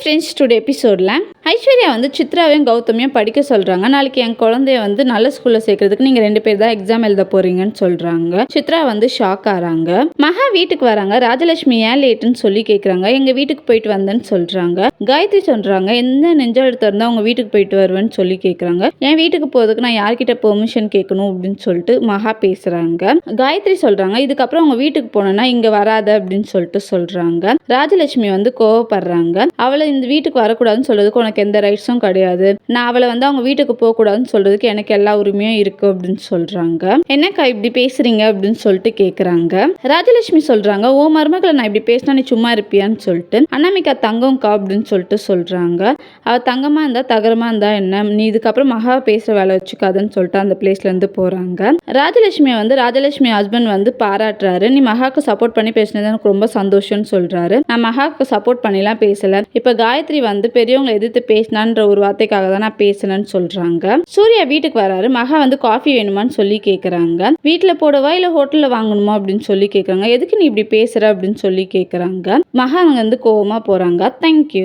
Friends, today எபிசோடில் ஐஸ்வர்யா வந்து சித்ராவையும் கௌதமியும் படிக்க சொல்கிறாங்க. நாளைக்கு என் குழந்தைய வந்து நல்ல ஸ்கூலில் சேர்க்கறதுக்கு நீங்கள் 2 பேர் தான் எக்ஸாம் எழுத போகிறீங்கன்னு சொல்கிறாங்க. சித்ரா வந்து ஷாக் ஆகிறாங்க. மகா வீட்டுக்கு வராங்க. ராஜலட்சுமி ஏன் லேட்டுன்னு சொல்லி கேட்குறாங்க. எங்கள் வீட்டுக்கு போயிட்டு வந்தேன்னு சொல்கிறாங்க. காயத்ரி சொல்கிறாங்க, என்ன நெஞ்செழுத்து இருந்தால் உங்கள் வீட்டுக்கு போயிட்டு வருவேன்னு சொல்லி கேட்குறாங்க. என் வீட்டுக்கு போகிறதுக்கு நான் யார்கிட்ட பெர்மிஷன் கேட்கணும் அப்படின்னு சொல்லிட்டு மகா பேசுகிறாங்க. காயத்ரி சொல்கிறாங்க, இதுக்கப்புறம் உங்கள் வீட்டுக்கு போனோன்னா இங்கே வராத அப்படின்னு சொல்கிறாங்க. ராஜலட்சுமி வந்து கோவப்படுறாங்க. அவளை இந்த வீட்டுக்கு வரக்கூடாதுன்னு சொல்றதுக்கு உனக்கு எந்த ரைட்ஸும் கிடையாது. நான் அவளை வந்து அவங்க வீட்டுக்கு போகக்கூடாதுன்னு சொல்றதுக்கு எனக்கு எல்லா உரிமையும் இருக்கு அப்படின்னு சொல்றாங்க. என்னக்கா இப்படி பேசுறீங்க அப்படின்னு சொல்லிட்டு கேக்குறாங்க. ராஜலட்சுமி சொல்றாங்க, ஓ மருமகளை நான் இப்படி பேசினா நீ சும்மா இருப்பியான்னு சொல்லிட்டு. அனாமிகா தங்கம்க்கா அப்படின்னு சொல்லிட்டு சொல்றாங்க. அவ தங்கமா இருந்தா தகரமா இருந்தா என்ன, நீ இதுக்கப்புறம் மகா பேசுற வேலை வச்சுக்காதுன்னு சொல்லிட்டு அந்த பிளேஸ்ல இருந்து போறாங்க. ராஜலட்சுமியை வந்து ராஜலட்சுமி ஹஸ்பண்ட் வந்து பாராட்டுறாரு. நீ மகாக்கு சப்போர்ட் பண்ணி பேசினது எனக்கு ரொம்ப சந்தோஷம்னு சொல்றாரு. நான் மகாக்கு சப்போர்ட் பண்ணிலாம் பேசல. இப்ப காயத்ரி வந்து பெரியவங்களை எதிர்த்து பேசினான்ற ஒரு வார்த்தைக்காக தான் நான் பேசினேன்னு சொல்றாங்க. சூர்யா வீட்டுக்கு வராரு. மகா வந்து காஃபி வேணுமான்னு சொல்லி கேக்குறாங்க. வீட்டுல போடவா இல்ல ஹோட்டல்ல வாங்கணுமா அப்படின்னு சொல்லி கேக்குறாங்க. எதுக்கு நீ இப்படி பேசுற அப்படின்னு சொல்லி கேக்குறாங்க. மகா வந்து கோவமா போறாங்க. தேங்க்யூ.